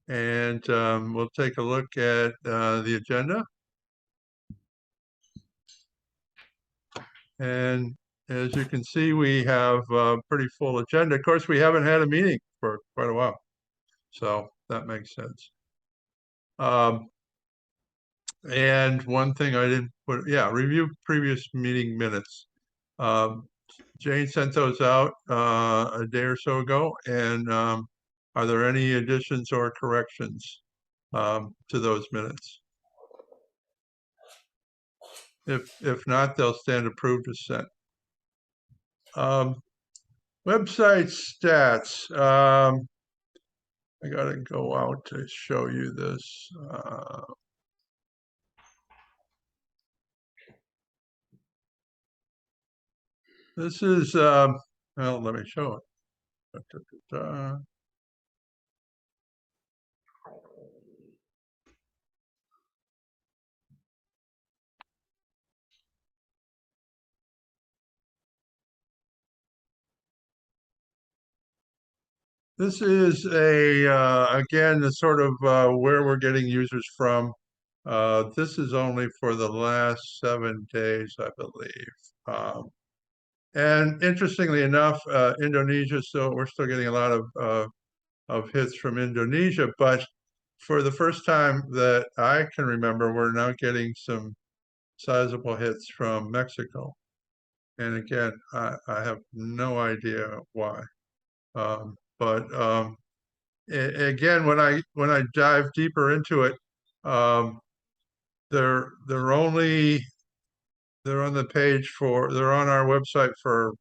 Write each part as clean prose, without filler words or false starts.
And we'll take a look at the agenda. And as you can see, we have a pretty full agenda. Of course, we haven't had a meeting for quite a while, so that makes sense. And one thing I didn't put, review previous meeting minutes. Jane sent those out a day or so ago, and are there any additions or corrections to those minutes? If not, they'll stand approved as sent. Website stats. I gotta go out to show you this. This is, well, let me show it. This is again, the sort of where we're getting users from. This is only for the last 7 days, I believe. And interestingly enough, Indonesia, we're still getting a lot of hits from Indonesia, but for the first time that I can remember, we're now getting some sizable hits from Mexico. And again, I have no idea why. But again, when I dive deeper into it, they're on the page they're on our website for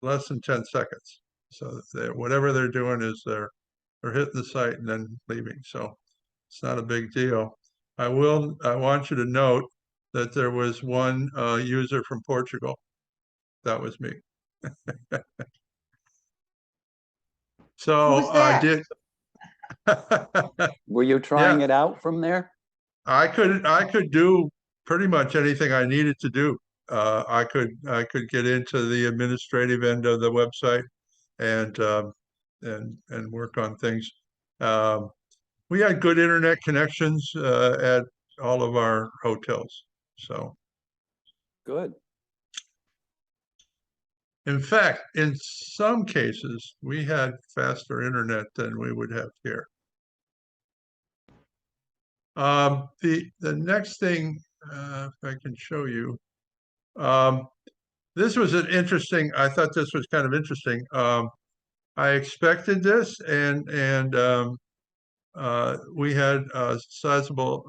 less than 10 seconds. So whatever they're doing is they're hitting the site and then leaving. So it's not a big deal. I want you to note that there was one user from Portugal. That was me. So I did. Were you trying it out from there? I could do pretty much anything I needed to do. I could get into the administrative end of the website and work on things. We had good internet connections at all of our hotels. So good. In fact, in some cases, we had faster internet than we would have here. The next thing, if I can show you, this was I thought this was kind of interesting. I expected this, and we had sizable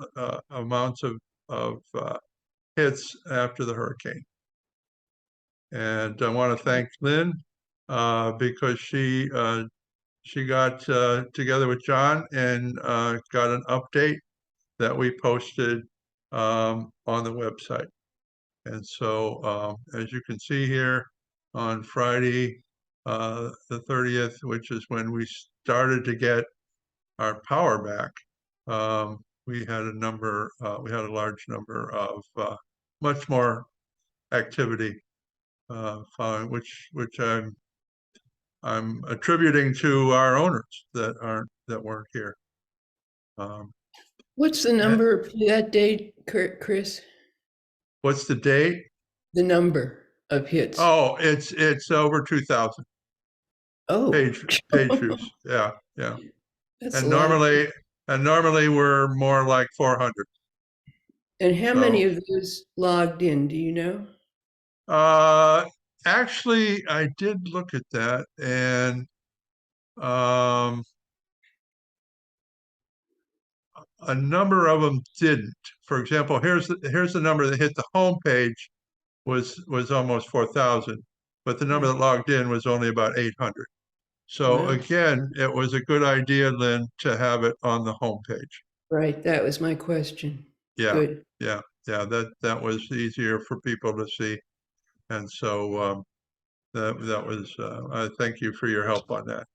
amounts of hits after the hurricane. And I want to thank Lynn because she got together with John and got an update that we posted on the website. And so as you can see here on Friday, the 30th, which is when we started to get our power back, we had a large number of much more activity following, which I'm attributing to our owners that weren't here. What's the number for that date, Chris? What's the date? The number of hits. Oh, it's over 2,000. Oh, page views. Yeah. That's and normally we're more like 400. And how many of those logged in? Do you know? Actually, I did look at that, and a number of them didn't. For example, here's the number that hit the home page was almost 4,000, but the number that logged in was only about 800. So again, it was a good idea, Lynn, to have it on the home page. Right, that was my question. Yeah, good. Yeah. That was easier for people to see, and so that was. I thank you for your help on that.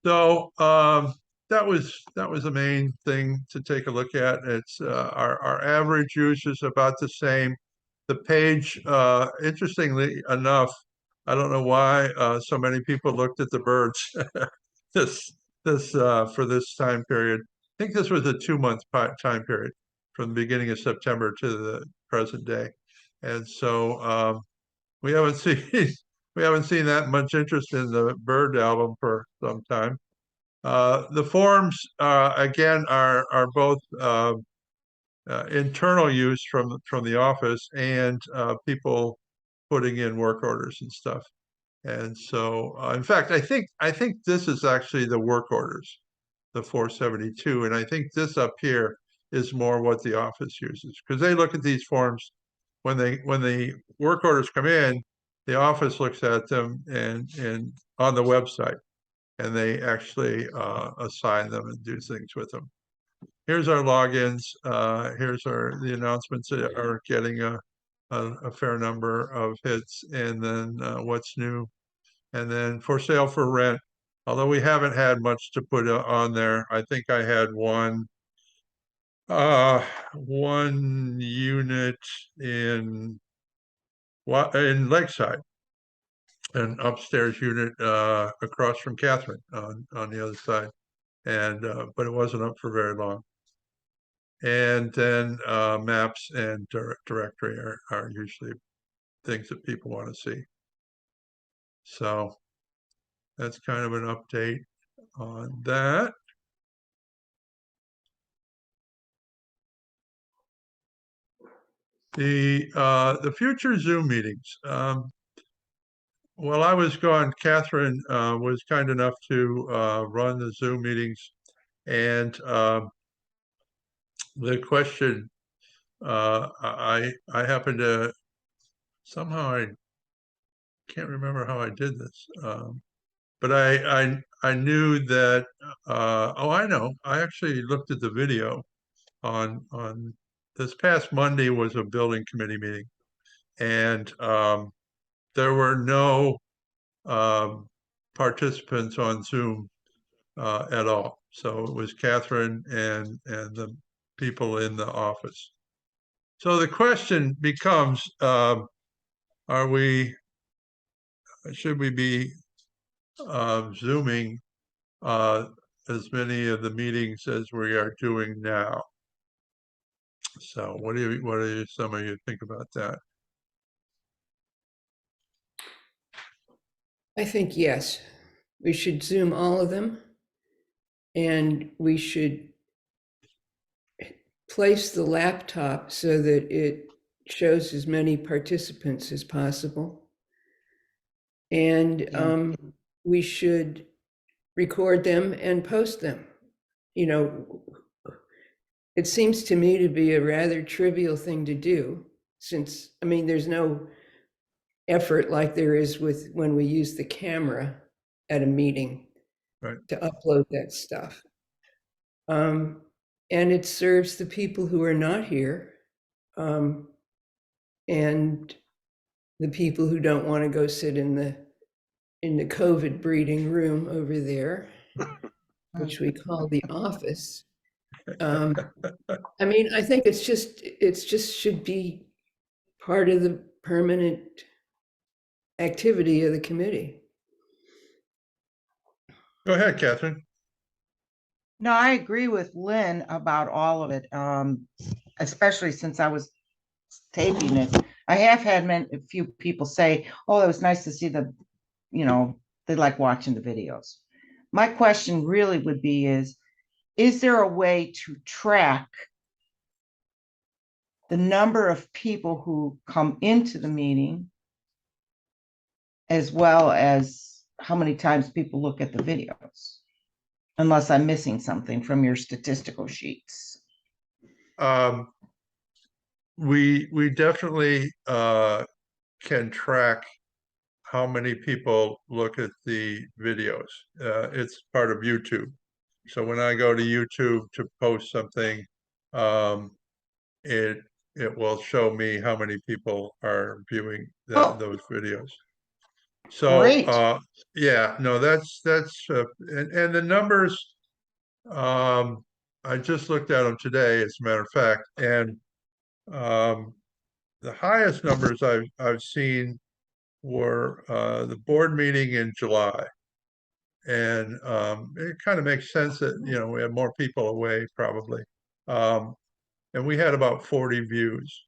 So that was the main thing to take a look at. It's our average use is about the same. The page, interestingly enough, I don't know why so many people looked at the birds this for this time period. I think this was a 2-month time period from the beginning of September to the present day, and so we haven't seen that much interest in the bird album for some time. The forms again are both internal use from the office and people putting in work orders and stuff. And so, in fact, I think this is actually the work orders, the 472, and I think this up here is more what the office uses, because they look at these forms when the work orders come in, the office looks at them and on the website, and they actually assign them and do things with them. Here's our logins. Here's the announcements that are getting a fair number of hits, and then what's new. And then for sale for rent, although we haven't had much to put on there. I think I had one unit in Lakeside, an upstairs unit across from Catherine on the other side, and but it wasn't up for very long. And then maps and directory are usually things that people want to see. So that's kind of an update on that. The future Zoom meetings. While I was gone, Catherine was kind enough to run the Zoom meetings, and the question I happened to somehow, I can't remember how I did this, but I knew that oh, I know, I actually looked at the video on this past Monday was a building committee meeting, and there were no participants on Zoom at all. So it was Catherine and the people in the office. So the question becomes, should we be Zooming as many of the meetings as we are doing now? So what do some of you think about that? I think yes, we should Zoom all of them, and we should place the laptop so that it shows as many participants as possible. And we should record them and post them. You know, it seems to me to be a rather trivial thing to do, since, I mean, there's no effort like there is with when we use the camera at a meeting, Right, to upload that stuff. And it serves the people who are not here, and the people who don't want to go sit in the COVID breeding room over there, which we call the office. I mean, I think it's just should be part of the permanent activity of the committee. Go ahead, Catherine. No, I agree with Lynn about all of it, especially since I was taping it. I have had a few people say, oh, it was nice to see they like watching the videos. My question really would be is there a way to track the number of people who come into the meeting, as well as how many times people look at the videos? Unless I'm missing something from your statistical sheets. We definitely can track how many people look at the videos. It's part of YouTube. So when I go to YouTube to post something, it will show me how many people are viewing those videos. So Great. yeah, no, that's and the numbers. I just looked at them today, as a matter of fact, and the highest numbers I've seen were the board meeting in July. And it kind of makes sense that, we had more people away probably. And we had about 40 views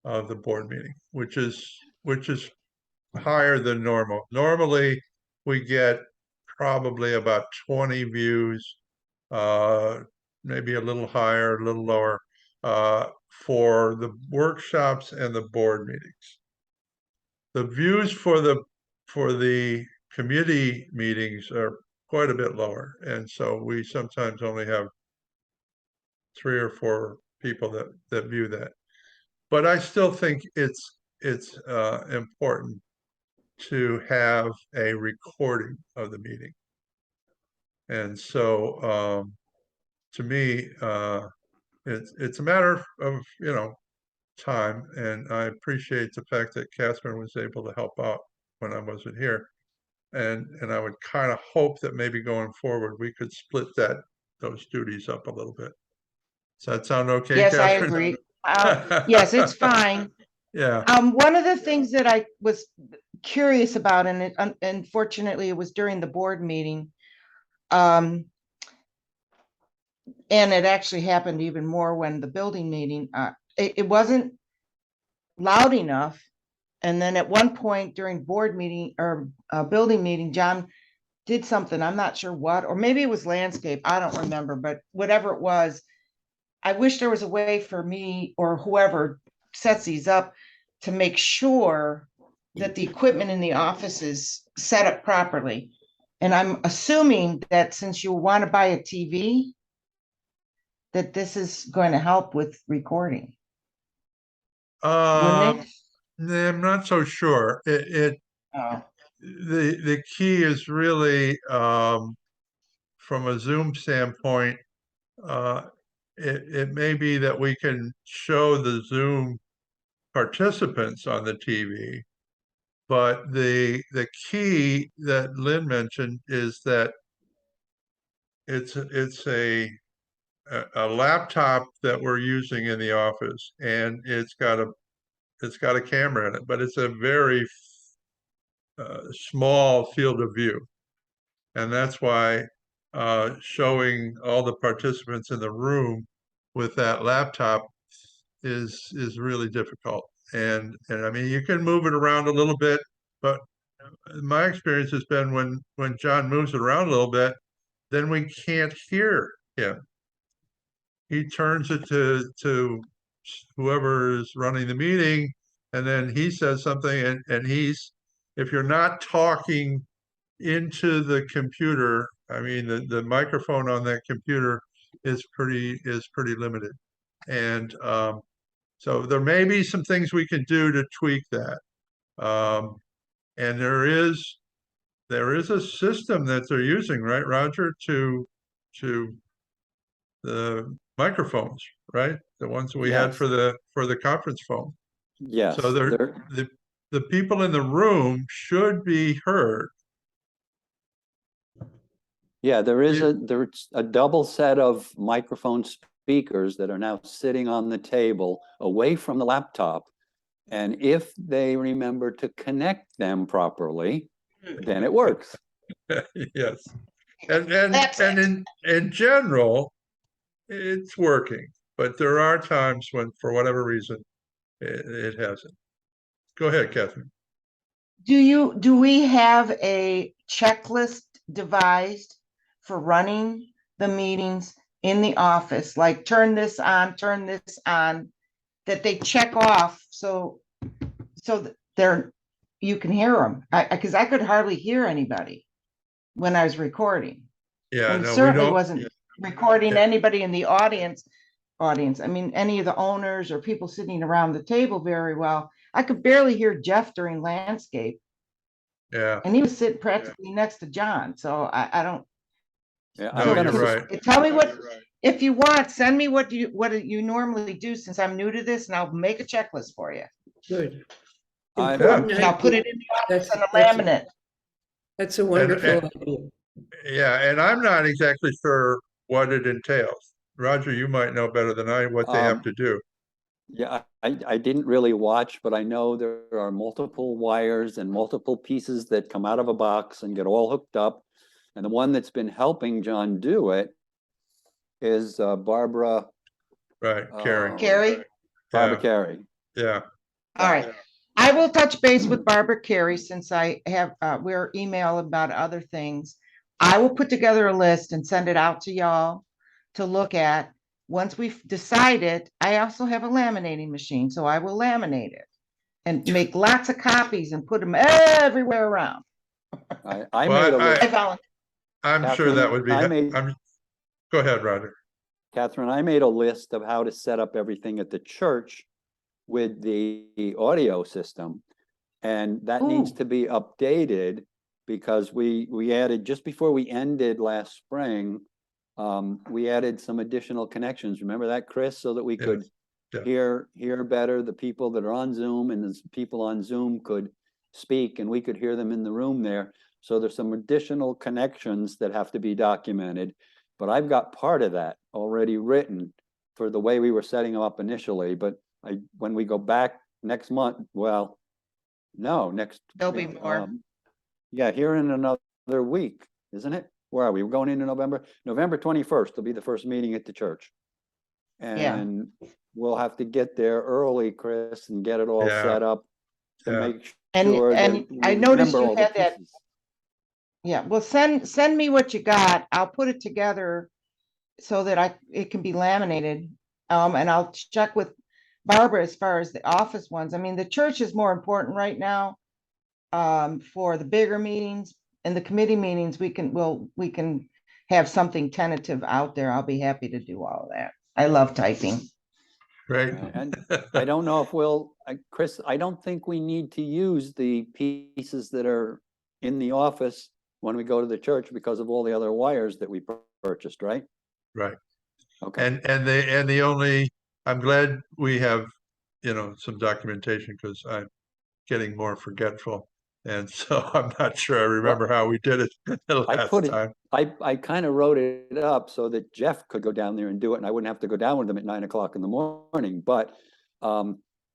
of the board meeting, which is higher than normal. Normally, we get probably about 20 views, maybe a little higher, a little lower, for the workshops and the board meetings. The views for the committee meetings are quite a bit lower, and so we sometimes only have 3 or 4 people that view that. But I still think it's important to have a recording of the meeting. And so to me, it's a matter of time, and I appreciate the fact that Catherine was able to help out when I wasn't here. And I would kind of hope that maybe going forward we could split those duties up a little bit. Does that sound okay, Yes, I Catherine? agree. Yes, it's fine. Yeah. One of the things that I was curious about, and unfortunately it was during the board meeting, and it actually happened even more when the building meeting, it wasn't loud enough. And then at one point during board meeting or building meeting, John did something, I'm not sure what, or maybe it was landscape, I don't remember, but whatever it was, I wish there was a way for me or whoever sets these up to make sure that the equipment in the office is set up properly. And I'm assuming that since you want to buy a TV, that this is going to help with recording. Wouldn't it? I'm not so sure. Oh, The key is really from a Zoom standpoint. It may be that we can show the Zoom participants on the TV, but the key that Lynn mentioned is that it's a laptop that we're using in the office, and it's got a camera in it, but it's a very small field of view. And that's why showing all the participants in the room with that laptop is really difficult. And I mean, you can move it around a little bit, but my experience has been when John moves it around a little bit, then we can't hear him. He turns it to whoever is running the meeting, and then he says something, and if you're not talking into the computer, I mean, the microphone on that computer is pretty limited. And so there may be some things we can do to tweak that. And there is a system that they're using, right, Roger, to the microphones, right? The ones we had Yes. for the conference phone. Yes, So the people in the room should be heard. yeah, there's a double set of microphone speakers that are now sitting on the table away from the laptop. And if they remember to connect them properly, then it works. Yes. And That's it. in general, it's working, but there are times when, for whatever reason, it hasn't. Go ahead, Catherine. do we have a checklist devised for running the meetings in the office? Like turn this on, that they check off so that you can hear them. Because I could hardly hear anybody when I was recording. Yeah, And no, we certainly don't. wasn't recording Yeah. anybody in the audience. I mean, any of the owners or people sitting around the table very well. I could barely hear Jeff during landscape, Yeah. and he was sitting practically next to John. So I don't. Yeah, No, I'm you're gonna, right. Tell me what, if you want, send me what you normally do, since I'm new to this, and I'll make a checklist for you. Good. I- Important And I'll put idea. it in the office That's- on a laminate. That's a wonderful and- idea. Yeah, and I'm not exactly sure what it entails. Roger, you might know better than I what they have to do. Yeah, I didn't really watch, but I know there are multiple wires and multiple pieces that come out of a box and get all hooked up. And the one that's been helping John do it is Barbara, Right, Carrie. Carrie? Barbara Yeah, Carey. yeah, All right. I will touch base with Barbara Carey since I have, we're email about other things. I will put together a list and send it out to y'all to look at. Once we've decided, I also have a laminating machine, so I will laminate it and make lots of copies and put them everywhere around. I Well, made a list, I volunteer. I'm sure that would be, Catherine, go ahead, Roger. Catherine, I made a list of how to set up everything at the church with the audio system. And that needs Ooh. to be updated because we added, just before we ended last spring, we added some additional connections. Remember that, Chris? So that we Yes, could yeah. hear better the people that are on Zoom, and the people on Zoom could speak and we could hear them in the room there. So there's some additional connections that have to be documented. But I've got part of that already written for the way we were setting them up initially. But when we go back next month, well, no, next. There'll be more. Yeah, here in another week, isn't it? Where are we? We're going into November. November 21st will be the first meeting at the church. Yeah. And we'll have to get there early, Chris, and get it all Yeah, set up to yeah. make And sure that and we I noticed remember you all the had that. pieces. Yeah, well, send me what you got. I'll put it together so that it can be laminated. And I'll check with Barbara as far as the office ones. I mean, the church is more important right now. For the bigger meetings and the committee meetings, we can have something tentative out there. I'll be happy to do all of that. I love typing. Great. And I don't know if Chris, I don't think we need to use the pieces that are in the office when we go to the church because of all the other wires that we purchased, right? Right. Okay. And the only, I'm glad we have, some documentation because I'm getting more forgetful. And so I'm not sure I remember how we did it the I last put it, time. I kind of wrote it up so that Jeff could go down there and do it, and I wouldn't have to go down with him at 9 o'clock in the morning. But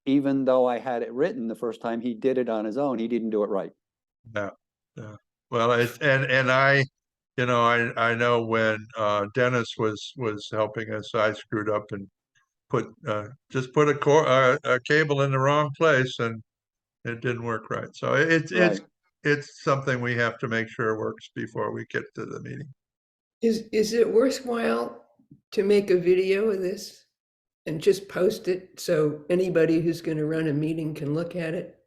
even though I had it written the first time he did it on his own, he didn't do it right. No, no. Well, and I, I know when Dennis was helping us, I screwed up and just put a cable in the wrong place and it didn't work right. So Right. it's something we have to make sure works before we get to the meeting. Is it worthwhile to make a video of this and just post it so anybody who's going to run a meeting can look at it?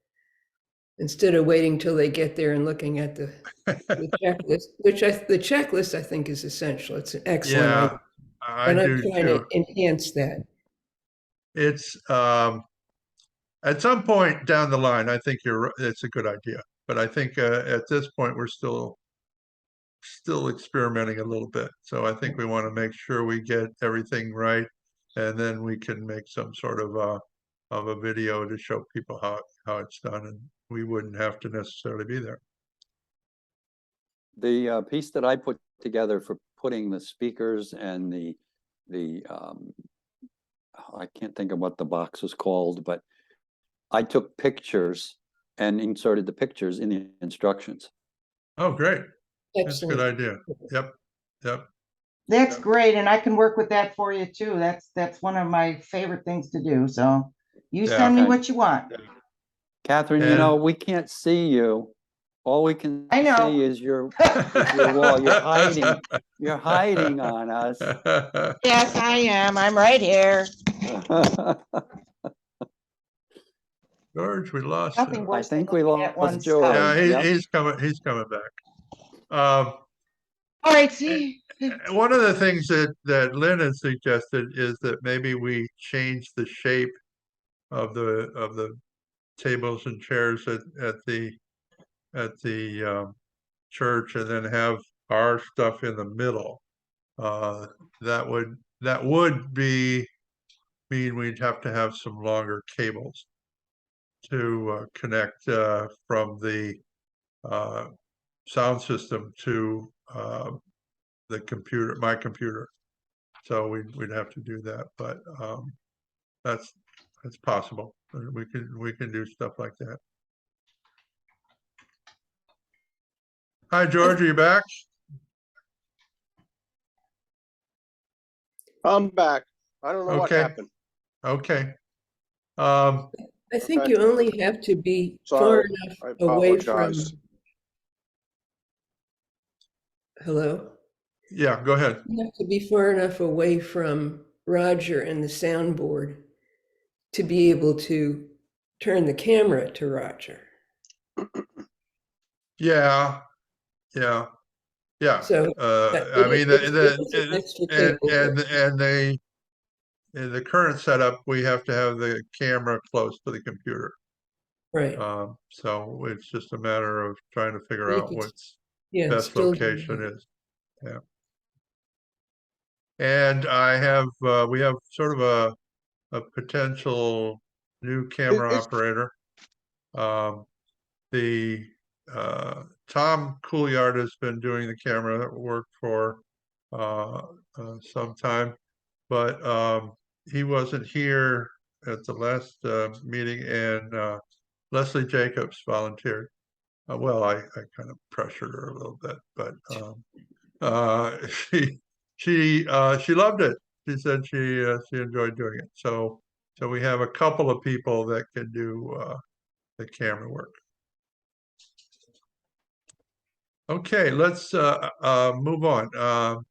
Instead of waiting till they get there and looking at the checklist, the checklist I think is essential. It's an excellent Yeah, idea, I but I'm do trying too. to enhance that. It's at some point down the line, I think it's a good idea. But I think at this point we're still experimenting a little bit. So I think we want to make sure we get everything right, and then we can make some sort of a video to show people how it's done, and we wouldn't have to necessarily be there. The piece that I put together for putting the speakers and I can't think of what the box was called, but I took pictures and inserted the pictures in the instructions. Oh, great. That's a good Excellent. idea. Yep. That's Yep. great, and I can work with that for you too. That's one of my favorite things to do. So you Yeah. send me Okay. what you want. Catherine, And- we can't see you. All we can I know. see is your wall. You're hiding. You're hiding on us. Yes, I am. I'm right here. George, we lost Nothing him. worse than think we looking at lost one's George. stuff. Yeah, Yep. he's coming back. All right, see. One of the things that Lynn has suggested is that maybe we change the shape of the tables and chairs at the church, and then have our stuff in the middle. That would mean we'd have to have some longer cables to connect from the sound system to my computer. So we'd have to do that, but that's it's possible. We can do stuff like that. Hi, George, are you back? I'm back. I don't know what Okay. happened. Okay. I think Okay. you only have to be far Sorry, enough I away from, apologize. hello? Yeah, go ahead. You have to be far enough away from Roger and the soundboard to be able to turn the camera to Roger. Yeah, yeah, yeah. So I mean, it's an extra table. in the current setup, we have to have the camera close to the computer. Right. So it's just a matter of trying to figure You out could, what's yeah, best still do location that. is. Yeah. And we have sort of a potential new camera Is- operator. The Tom Couillard has been doing the camera work for some time, but he wasn't here at the last meeting, and Leslie Jacobs volunteered. Well, I kind of pressured her a little bit, but she she loved it. She said she enjoyed doing it. So we have a couple of people that can do the camera work. Okay, let's move on.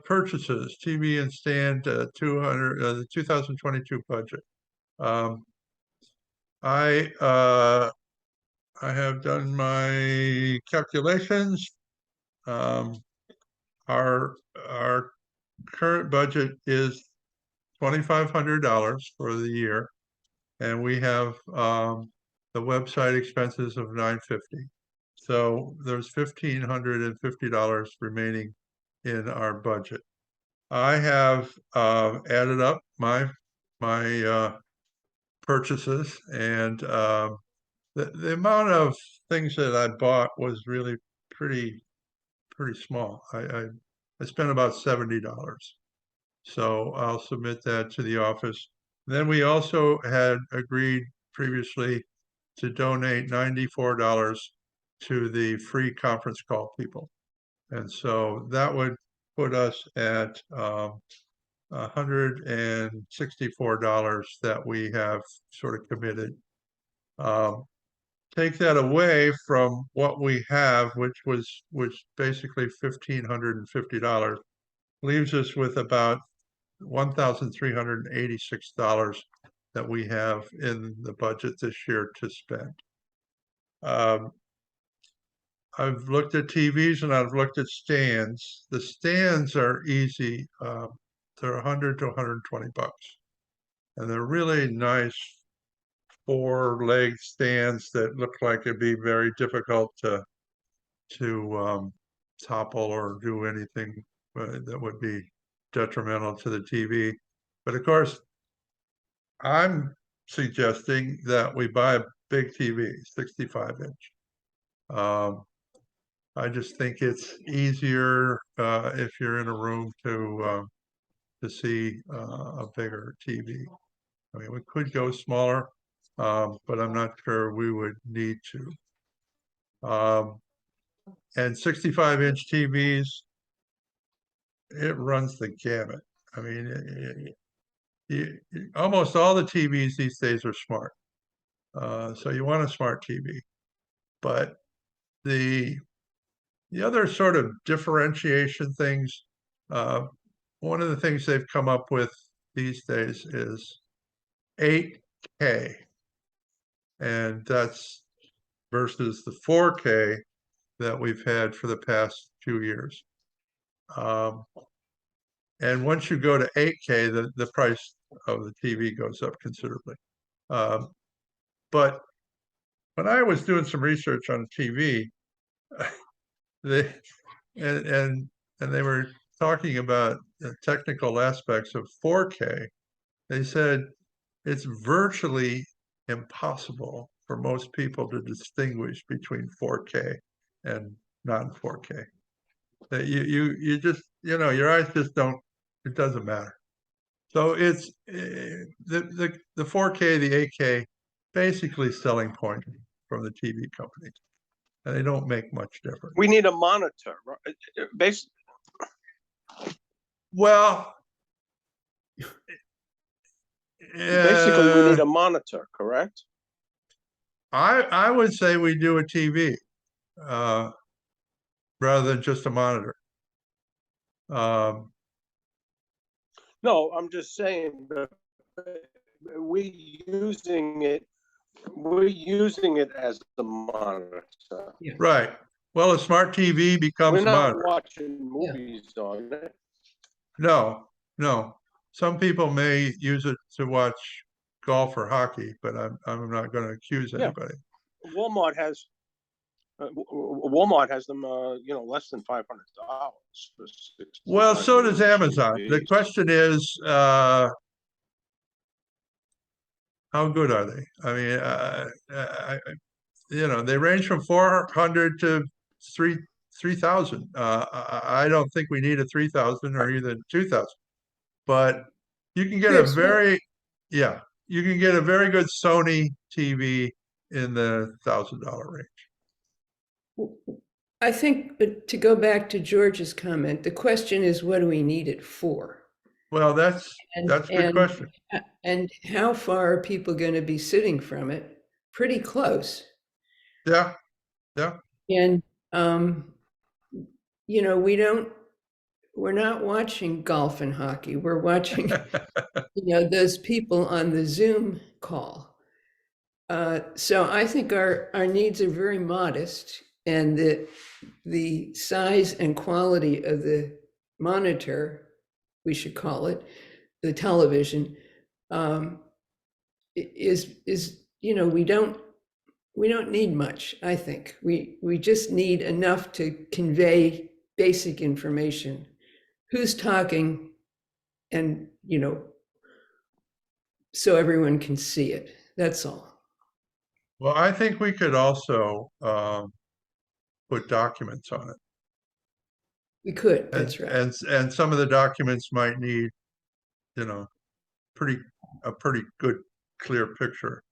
Purchases, TV and stand, 200, the 2022 budget. I have done my calculations. Our current budget is $2,500 for the year, and we have the website expenses of $950. So there's $1,550 remaining in our budget. I have added up my purchases, and the amount of things that I bought was really pretty small. I spent about $70. So I'll submit that to the office. Then we also had agreed previously to donate $94 to the free conference call people. And so that would put us at $164 that we have sort of committed. Take that away from what we have, which basically $1,550, leaves us with about $1,386 that we have in the budget this year to spend. I've looked at TVs and I've looked at stands. The stands are easy. They're 100 to 120 bucks. And they're really nice 4-leg stands that look like it'd be very difficult to topple or do anything that would be detrimental to the TV. But of course, I'm suggesting that we buy a big TV, 65-inch. I just think it's easier if you're in a room to see a bigger TV. I mean, we could go smaller, but I'm not sure we would need to. And 65-inch TVs, it runs the gamut. I mean, almost all the TVs these days are smart. So you want a smart TV. But the other sort of differentiation things, one of the things they've come up with these days is 8K. And that's versus the 4K that we've had for the past few years. And once you go to 8K, the price of the TV goes up considerably. But when I was doing some research on TV, they and they were talking about the technical aspects of 4K. They said it's virtually impossible for most people to distinguish between 4K and non 4K. That you know, your eyes just don't, it doesn't matter. So it's the 4K, the 8K, basically selling point from the TV companies. And they don't make much difference. We need a monitor, right? Basically, Well, basically, we need a monitor, correct? I would say we do a TV rather than just a monitor. No, I'm just saying that we using it. We're using it as the monitor. Right. Well, a smart TV becomes We're a not monitor. watching movies on it. No, no. Some people may use it to watch golf or hockey, but I'm not going to accuse Yeah. anybody. Walmart has them, you know, less than $500. Well, so does Amazon. The question is, how good are they? I mean, you know, they range from 400 to 3,000. I don't think we need a 3,000 or even 2,000, but you can get a very, yeah, you can get a very good Sony TV in the $1,000 range. I think, to go back to George's comment, the question is, what do we need it for? Well, that's a good question. And how far are people going to be sitting from it? Pretty close. Yeah, yeah. And, you know, we're not watching golf and hockey. We're watching, you know, those people on the Zoom call. So I think our needs are very modest, and the size and quality of the monitor, we should call it, the television, is, you know, we don't need much. I think we just need enough to convey basic information. Who's talking, and, you know, so everyone can see it. That's all. Well, I think we could also put documents on it. We could, that's right. And some of the documents might need, you know, a pretty good clear picture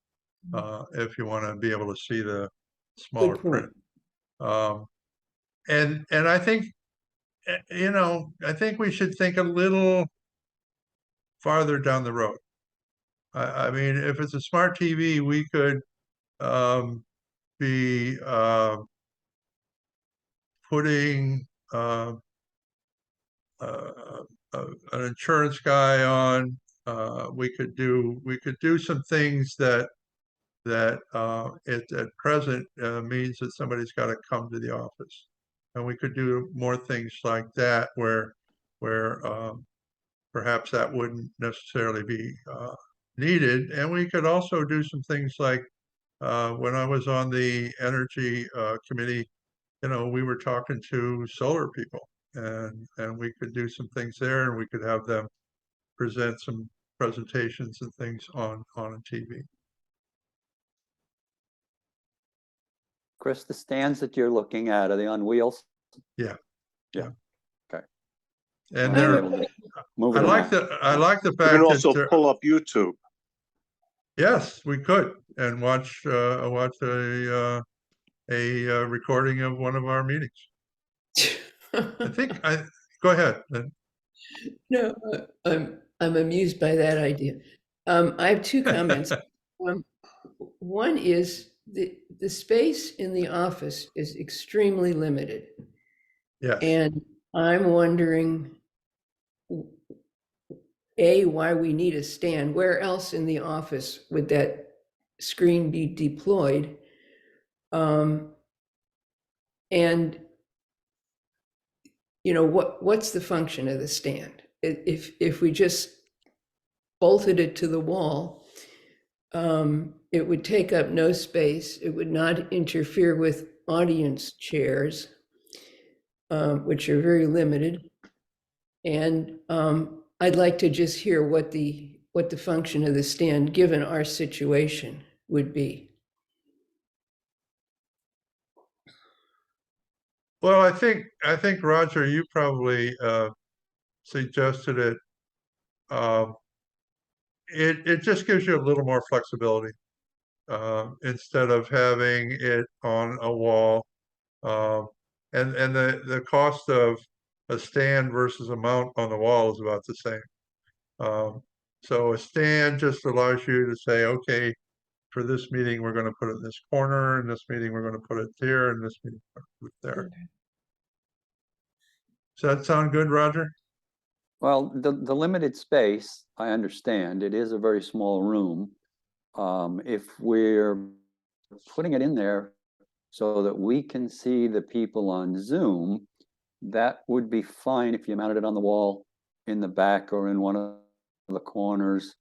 if you want to be able to see the smaller print. And I think, you know, I think we should think a little farther down the road. I mean, if it's a smart TV, we could be putting an insurance guy on. We could do some things that at present means that somebody's got to come to the office, and we could do more things like that where perhaps that wouldn't necessarily be needed. And we could also do some things like when I was on the energy committee, you know, we were talking to solar people, and we could do some things there, and we could have them present some presentations and things on a TV. Chris, the stands that you're looking at, are they on wheels? Yeah. Yeah. Okay. And Well, they're, move I it like around. the We fact can that also they're- pull up YouTube. yes, we could, and watch a recording of one of our meetings. Go ahead. No, I'm amused by that idea. I have two comments. One is the space in the office is extremely limited. Yes. And I'm wondering, A, why we need a stand. Where else in the office would that screen be deployed? And, you know, what's the function of the stand? If we just bolted it to the wall, it would take up no space. It would not interfere with audience chairs, which are very limited. And I'd like to just hear what the function of the stand, given our situation, would be. Well, I think Roger, you probably suggested it. It just gives you a little more flexibility. Instead of having it on a wall. And the cost of a stand versus a mount on the wall is about the same. So a stand just allows you to say, okay, for this meeting, we're gonna put it in this corner, and this meeting, we're gonna put it here, and this meeting, we're gonna put it there. Does that sound good, Roger? Well, the limited space, I understand, it is a very small room. If we're putting it in there so that we can see the people on Zoom, that would be fine if you mounted it on the wall in the back or in one of the corners.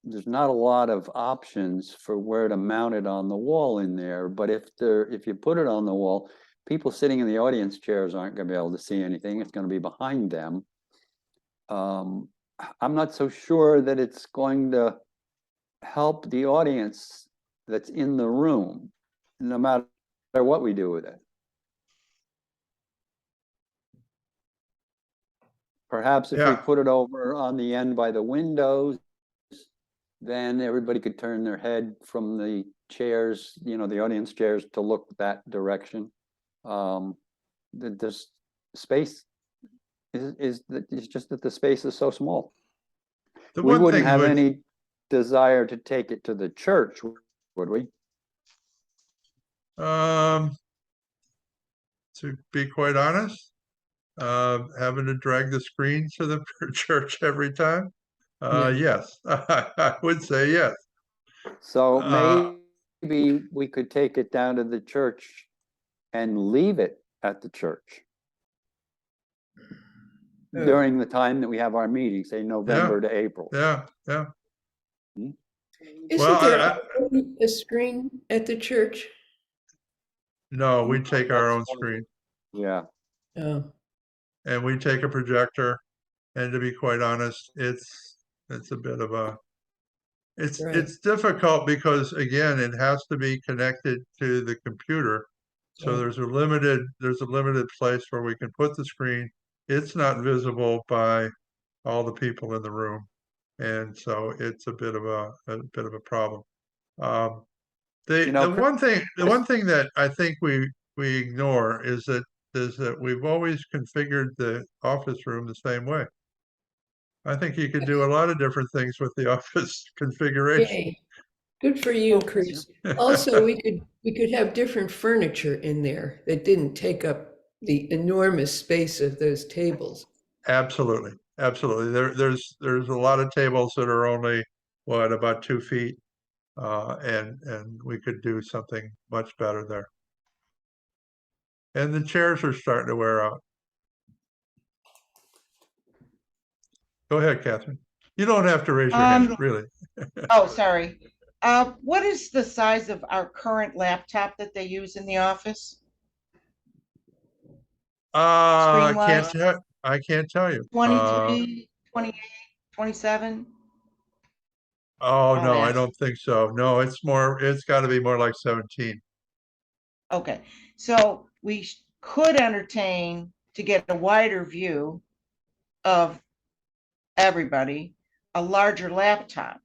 There's not a lot of options for where to mount it on the wall in there, but if you put it on the wall, people sitting in the audience chairs aren't going to be able to see anything. It's going to be behind them. I'm not so sure that it's going to help the audience that's in the room, no matter what we do with it. Perhaps if we Yeah. put it over on the end by the windows, then everybody could turn their head from the chairs, the audience chairs, to look that direction. This space is just that the space is so small. The We one wouldn't thing have which- any desire to take it to the church, would we? To be quite honest, having to drag the screen to the church every time. Yes, I would say yes. So Uh, maybe we could take it down to the church and leave it at the church during the time that we have our meeting, say November to April. Yeah. Isn't Well, there already a screen at the church? No, we take our own screen Yeah. Oh, and we take a projector. And to be quite honest, it's a bit of a, Right. it's difficult because again, it has to be connected to the computer. So Right. there's a limited place where we can put the screen. It's not visible by all the people in the room. And so it's a bit of a problem. The one thing that I think we ignore is that we've always configured the office room the same way. I think you could do a lot of different things with the office configuration. yay. Good for you, Chris. Also, we could have different furniture in there that didn't take up the enormous space of those tables. Absolutely. There's a lot of tables that are only about 2 feet, and we could do something much better there. And the chairs are starting to wear out. Go ahead, Catherine. You don't have to raise your hand, really. Oh, sorry. What is the size of our current laptop that they use in the office? I can't tell you. 23, 28, 27? Oh, I'll no, I ask. don't think so. No, it's got to be more like 17. Okay, so we could entertain, to get a wider view of everybody, a larger laptop.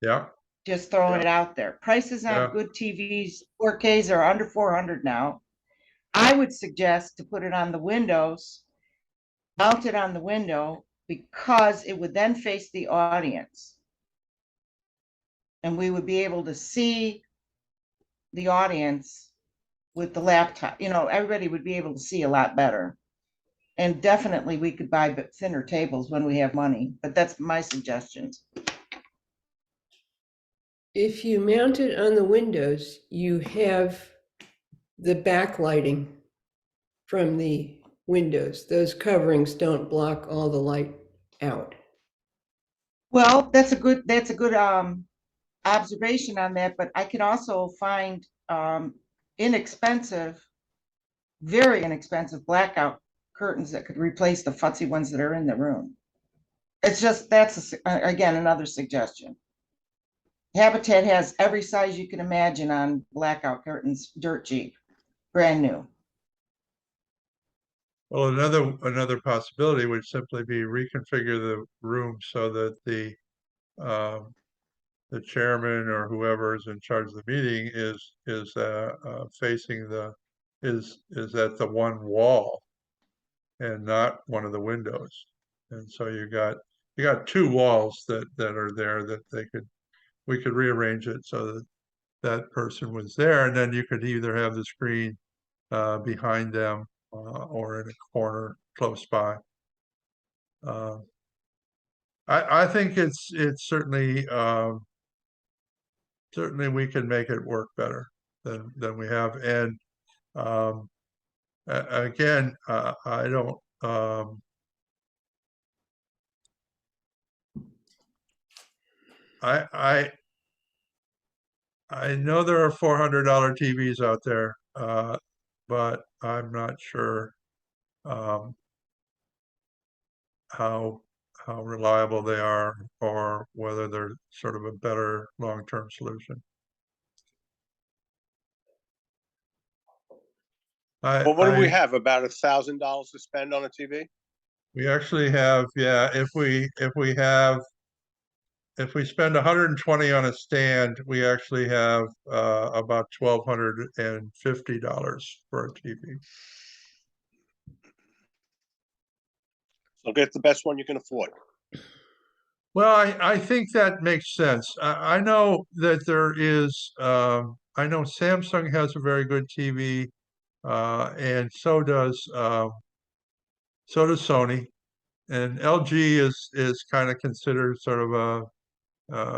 Yeah. Just throwing Yeah. it out there. Prices on Yeah. good TVs, 4Ks are under 400 now. I would suggest to put it on the windows, mount it on the window, because it would then face the audience. And we would be able to see the audience with the laptop. Everybody would be able to see a lot better. And definitely we could buy thinner tables when we have money, but that's my suggestions. If you mount it on the windows, you have the backlighting from the windows. Those coverings don't block all the light out. Well, that's a good observation on that, but I can also find inexpensive, very inexpensive blackout curtains that could replace the futzy ones that are in the room. It's just, that's again another suggestion. Habitat has every size you can imagine on blackout curtains, dirt cheap, brand new. Well, another possibility would simply be reconfigure the room so that the chairman or whoever is in charge of the meeting is facing is at the one wall and not one of the windows. And so you got two walls that are there that we could rearrange it so that that person was there, and then you could either have the screen behind them or in a corner close by. I think it's certainly certainly we can make it work better than we have. And again, I don't. I know there are $400 TVs out there, but I'm not sure how reliable they are or whether they're sort of a better long-term solution. Well, what do we have? About $1,000 to spend on a TV? We actually have, yeah, if we spend 120 on a stand, we actually have about $1,250 for a TV. So get the best one you can afford. Well, I think that makes sense. I know that there is, I know Samsung has a very good TV, and so does Sony, and LG is kind of considered sort of a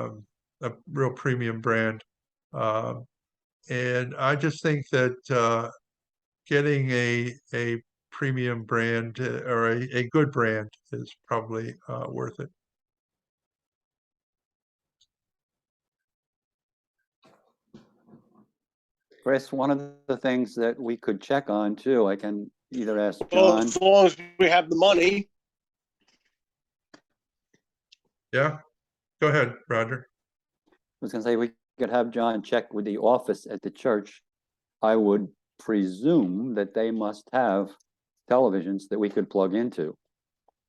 real premium brand. And I just think that getting a premium brand or a good brand is probably worth it. Chris, one of the things that we could check on too, I can either ask Well, John. as long as we have the money. Yeah, go ahead, Roger. I was gonna say, we could have John check with the office at the church. I would presume that they must have televisions that we could plug into.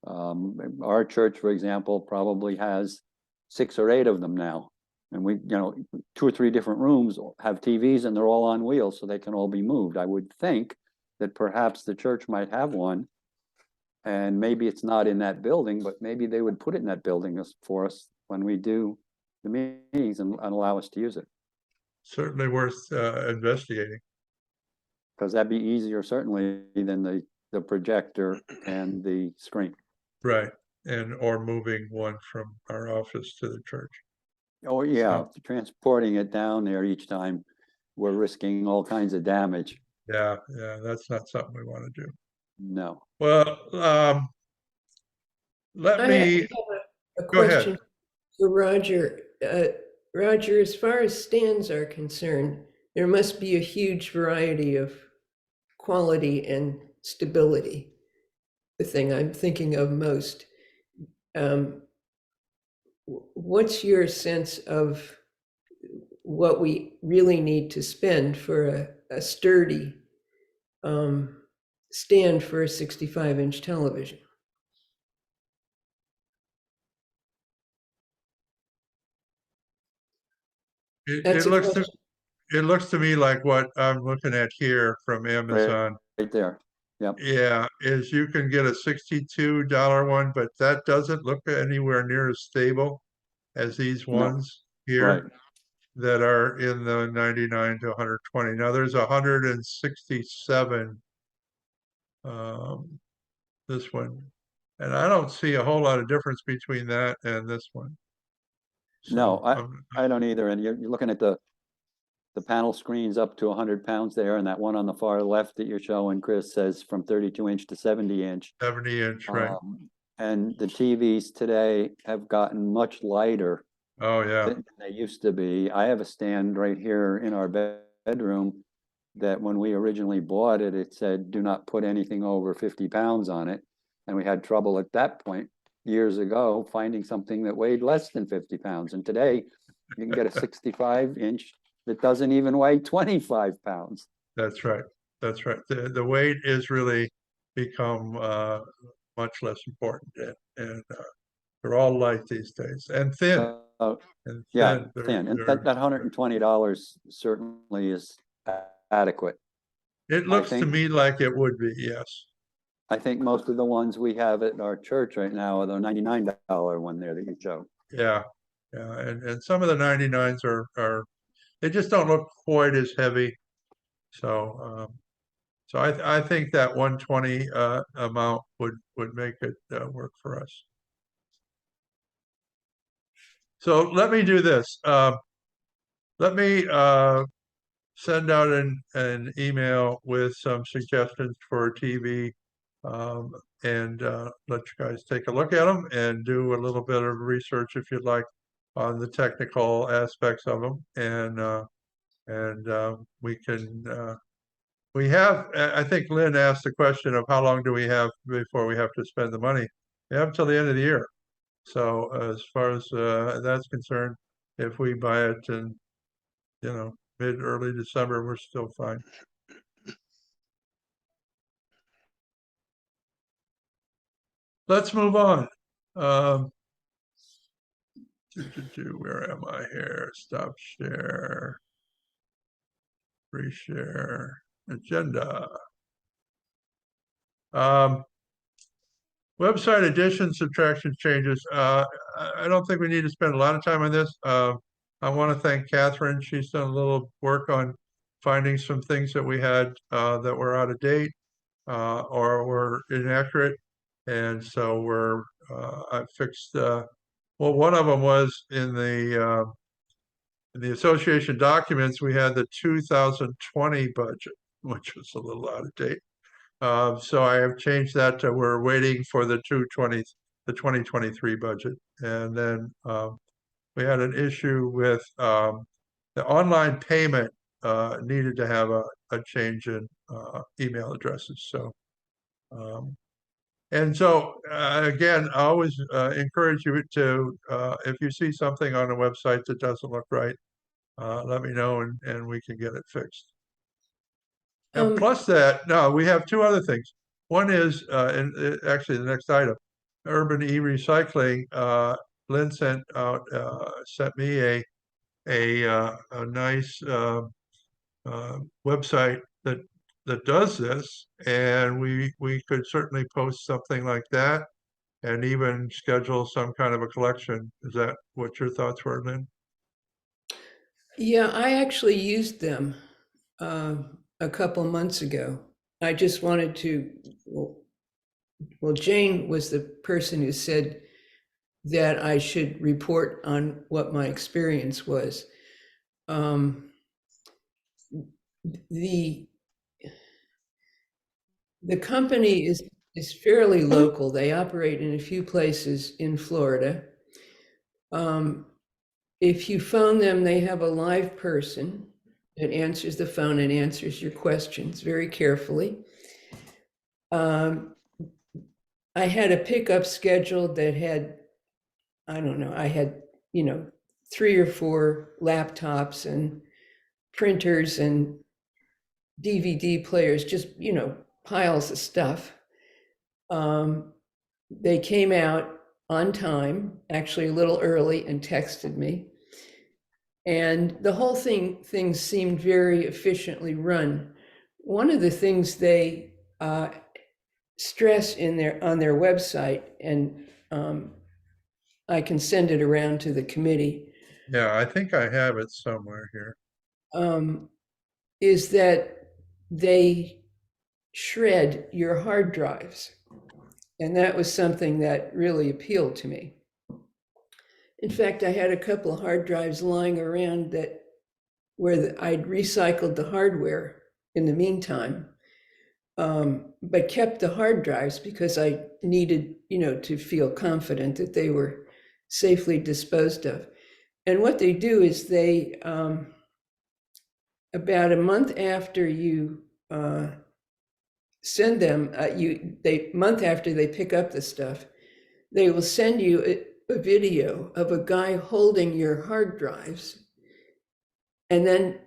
Our church, for example, probably has 6 or 8 of them now. And we, 2 or 3 different rooms have TVs and they're all on wheels, so they can all be moved. I would think that perhaps the church might have one. And maybe it's not in that building, but maybe they would put it in that building for us when we do the meetings and allow us to use it. Certainly worth investigating. Because that'd be easier certainly than the projector and the screen. Right, or moving one from our office to the church. Oh, yeah, transporting it down there each time, we're risking all kinds of damage. Yeah, that's not something we want to do. No. Well, let I me have a go ahead. question for Roger. Roger, as far as stands are concerned, there must be a huge variety of quality and stability, the thing I'm thinking of most. What's your sense of what we really need to spend for a sturdy stand for a 65-inch television? It looks to me like what I'm looking at here from Amazon. Right there. Yep. Yeah, is you can get a $62 one, but that doesn't look anywhere near as stable as these ones here Right. that are in the 99 to 120. Now there's 167, this one, and I don't see a whole lot of difference between that and this one. No, So, I don't either. And you're looking at the panel screens up to 100 pounds there, and that one on the far left that you're showing, Chris, says from 32-inch to 70-inch. 70-inch, right? And the TVs today have gotten much lighter Oh, yeah. than they used to be. I have a stand right here in our bedroom that when we originally bought it, it said, do not put anything over 50 pounds on it. And we had trouble at that point years ago finding something that weighed less than 50 pounds. And today you can get a 65-inch that doesn't even weigh 25 pounds. That's right. That's right. The weight is really become much less important, and they're all light these days and thin. And yeah, thin. thin, and They're- that $120 certainly is adequate. It looks to think- me like it would be, yes. I think most of the ones we have at our church right now are the $99 one there that you show. Yeah, yeah, and some of the 99s are they just don't look quite as heavy. So so I think that 120 amount would make it work for us. So let me do this. Let me send out an email with some suggestions for TV, and let you guys take a look at them and do a little bit of research if you'd like on the technical aspects of them. And we can, we have, I think Lynn asked the question of how long do we have before we have to spend the money? We have until the end of the year. So as far as that's concerned, if we buy it in, early December, we're still fine. Let's move on. Where am I here? Stop share. Reshare agenda. Website additions, subtractions, changes. I don't think we need to spend a lot of time on this. I want to thank Catherine. She's done a little work on finding some things that we had that were out of date or were inaccurate. And so I fixed, well, one of them was in the association documents, we had the 2020 budget, which was a little out of date. So I have changed that to we're waiting for the 2023 budget. And then we had an issue with the online payment needed to have a change in email addresses. So and so again, I always encourage you to if you see something on a website that doesn't look right, let me know and we can get it fixed. And plus that, no, we have two other things. One is, and actually the next item, urban e-recycling. Lynn sent me a nice website that does this, and we could certainly post something like that, and even schedule some kind of a collection. Is that what your thoughts were, Lynn? Yeah, I actually used them a couple months ago. I just wanted to, well, Jane was the person who said that I should report on what my experience was. The company is fairly local. They operate in a few places in Florida. If you phone them, they have a live person that answers the phone and answers your questions very carefully. I had a pickup scheduled that had, I don't know, I had, 3 or 4 laptops and printers and DVD players, just, piles of stuff. They came out on time, actually a little early, and texted me. And the whole thing seemed very efficiently run. One of the things they stress on their website, and I can send it around to the committee. Yeah, I think I have it somewhere here. Is that they shred your hard drives. And that was something that really appealed to me. In fact, I had a couple of hard drives lying around where I'd recycled the hardware in the meantime, but kept the hard drives because I needed, to feel confident that they were safely disposed of. And what they do is they, about a month after you send them, month after they pick up the stuff, they will send you a video of a guy holding your hard drives and then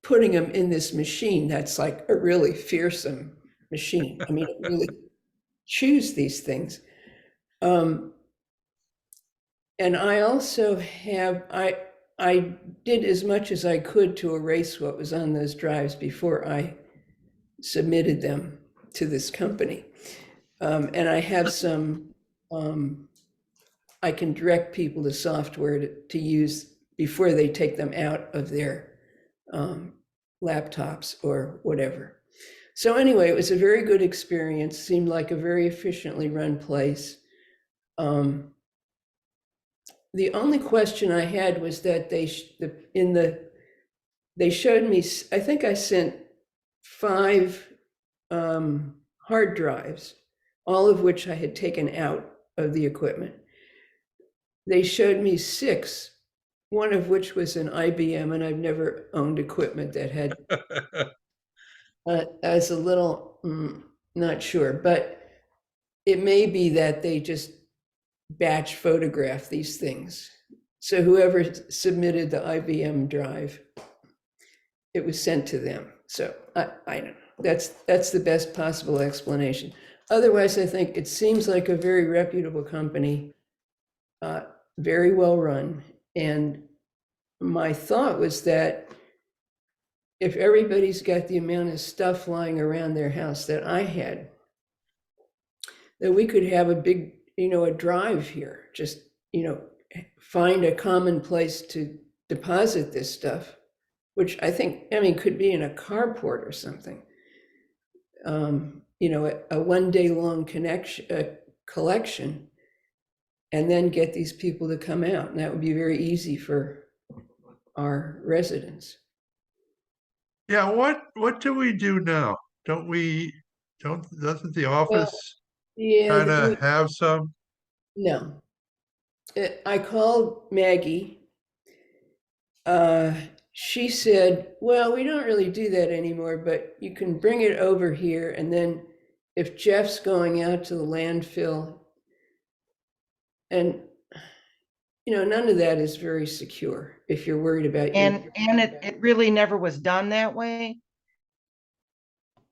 putting them in this machine that's like a really fearsome machine. I mean, it really chews these things. And I also have, I did as much as I could to erase what was on those drives before I submitted them to this company. And I have some, I can direct people to software to use before they take them out of their laptops or whatever. So anyway, it was a very good experience, seemed like a very efficiently run place. The only question I had was that they showed me, I think I sent 5 hard drives, all of which I had taken out of the equipment. They showed me 6, one of which was an IBM, and I've never owned equipment that had, I was a little not sure, but it may be that they just batch photograph these things. So whoever submitted the IBM drive, it was sent to them. So I don't know. That's the best possible explanation. Otherwise, I think it seems like a very reputable company, very well run. And my thought was that if everybody's got the amount of stuff lying around their house that I had, that we could have a big, a drive here, just, find a common place to deposit this stuff, which I think, could be in a carport or something. A one-day long collection, and then get these people to come out. And that would be very easy for our residents. Yeah, what do we do now? Doesn't the office Yeah, kind of have some? no. I called Maggie. She said, well, we don't really do that anymore, but you can bring it over here. And then if Jeff's going out to the landfill, and, none of that is very secure if you're worried about And it really never was done that way.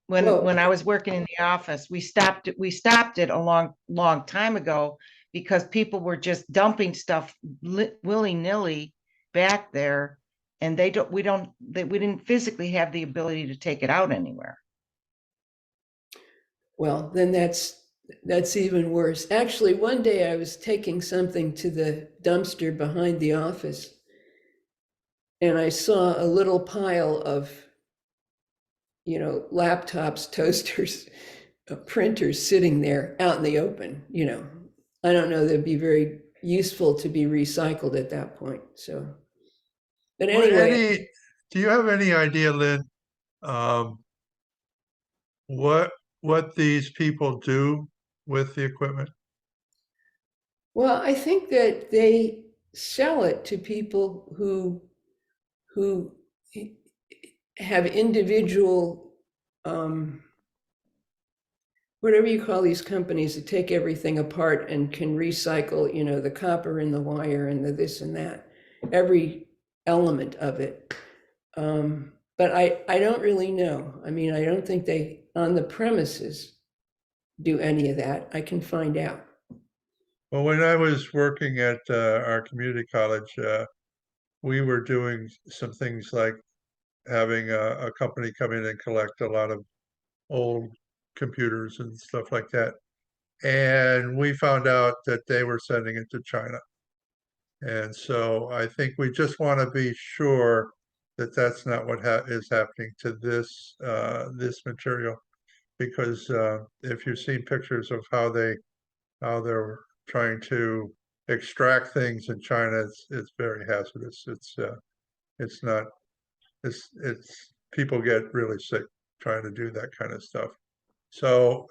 Well- When I was working in the office, we stopped it a long time ago because people were just dumping stuff willy-nilly back there, and we didn't physically have the ability to take it out anywhere. Well, then that's even worse. Actually, one day I was taking something to the dumpster behind the office, and I saw a little pile of, laptops, toasters, printers sitting there out in the open. I don't know, they'd be very useful to be recycled at that point. So, but anyway. Do you have any idea, Lynn, what these people do with the equipment? Well, I think that they sell it to people who have individual, whatever you call these companies that take everything apart and can recycle, the copper and the wire and the this and that, every element of it. But I don't really know. I don't think they, on the premises, do any of that. I can find out. Well, when I was working at our community college, we were doing some things like having a company come in and collect a lot of old computers and stuff like that. And we found out that they were sending it to China. And so I think we just want to be sure that that's not what is happening to this material, because if you've seen pictures of how they're trying to extract things in China, it's very hazardous. It's not. It's people get really sick trying to do that kind of stuff. So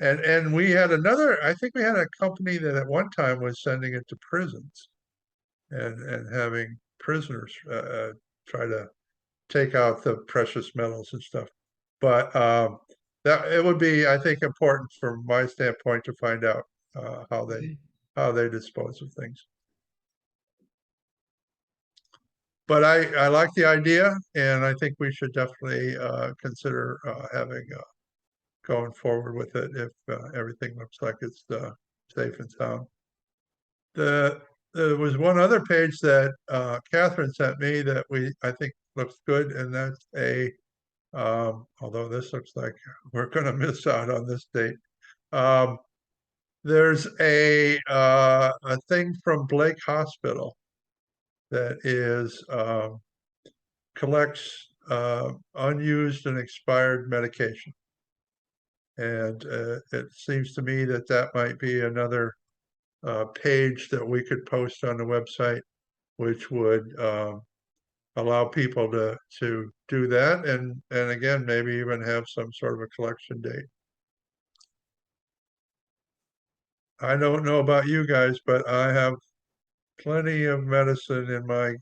and we had I think we had a company that at one time was sending it to prisons and having prisoners try to take out the precious metals and stuff. But that it would be, I think, important from my standpoint to find out how they dispose of things. But I like the idea, and I think we should definitely consider having going forward with it if everything looks like it's safe and sound. There was one other page that Catherine sent me that I think looks good, and that's although this looks like we're going to miss out on this date. There's a thing from Blake Hospital that is collects unused and expired medication. And it seems to me that that might be another page that we could post on the website, which would allow people to do that, and again, maybe even have some sort of a collection date. I don't know about you guys, but I have plenty of medicine in my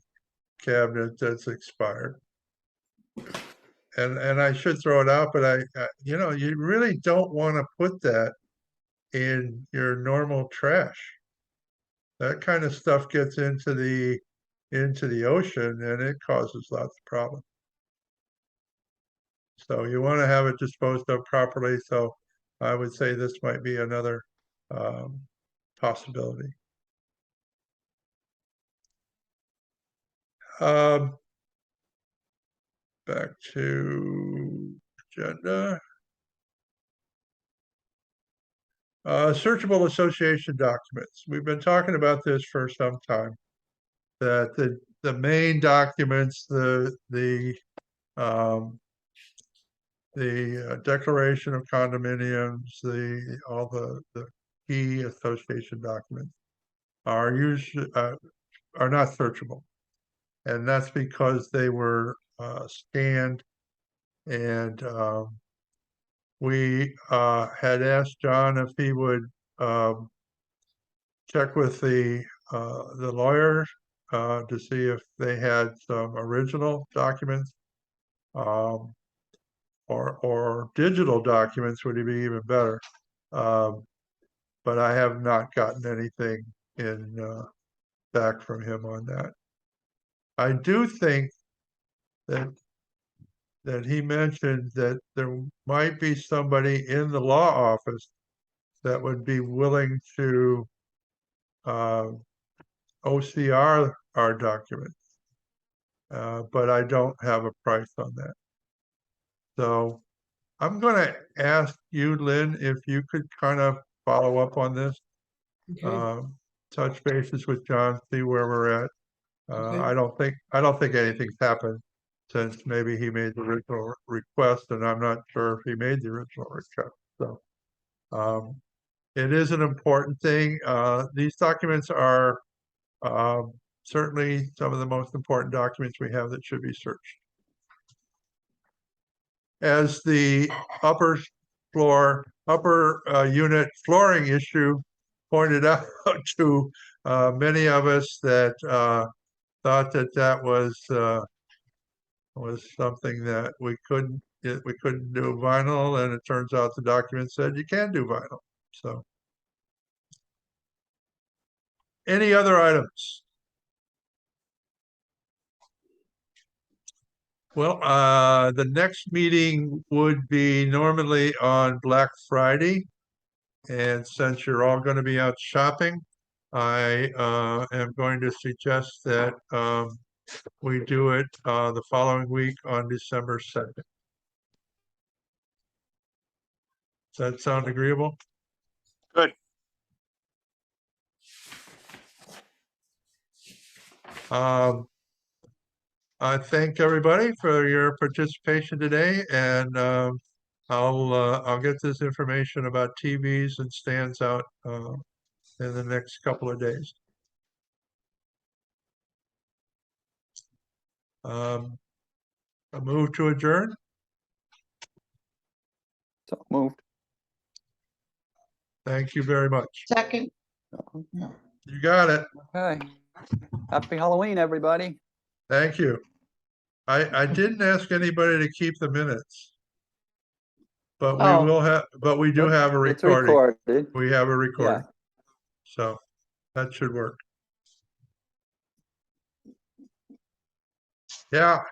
cabinet that's expired. And I should throw it out, but you know, you really don't want to put that in your normal trash. That kind of stuff gets into the ocean and it causes lots of problems. So you want to have it disposed of properly. So I would say this might be another possibility. Back to agenda. Searchable association documents. We've been talking about this for some time. That the main documents, the declaration of condominiums, all the key association documents are usually are not searchable, and that's because they were scanned, and we had asked John if he would check with the lawyer to see if they had some original documents, or digital documents would be even better. But I have not gotten anything back from him on that. I do think that he mentioned that there might be somebody in the law office that would be willing to OCR our documents, but I don't have a price on that. So I'm going to ask you, Lynn, if you could kind of follow up on this, Okay. touch bases with John, see where we're at. Okay. I don't think anything's happened since maybe he made the original request, and I'm not sure if he made the original request. So it is an important thing. These documents are certainly some of the most important documents we have that should be searched. As the upper unit flooring issue pointed out to many of us that thought that was something that we couldn't do vinyl, and it turns out the document said you can do vinyl. So, any other items? Well, the next meeting would be normally on Black Friday. And since you're all going to be out shopping, I am going to suggest that we do it the following week on December 2nd. Does that sound agreeable? Good. I thank everybody for your participation today, and I'll get this information about TVs and stands out in the next couple of days. A move to adjourn. So moved. Thank you very much. Second. You got it. Okay. Happy Halloween, everybody. Thank you. I didn't ask anybody to keep the minutes, but we Oh. will have. But we do have a It's recording. recorded. We have a recording, Yeah. so that should work. Yeah,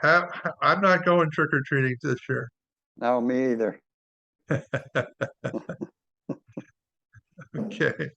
I'm not going trick or treating this year. No, me either. Okay.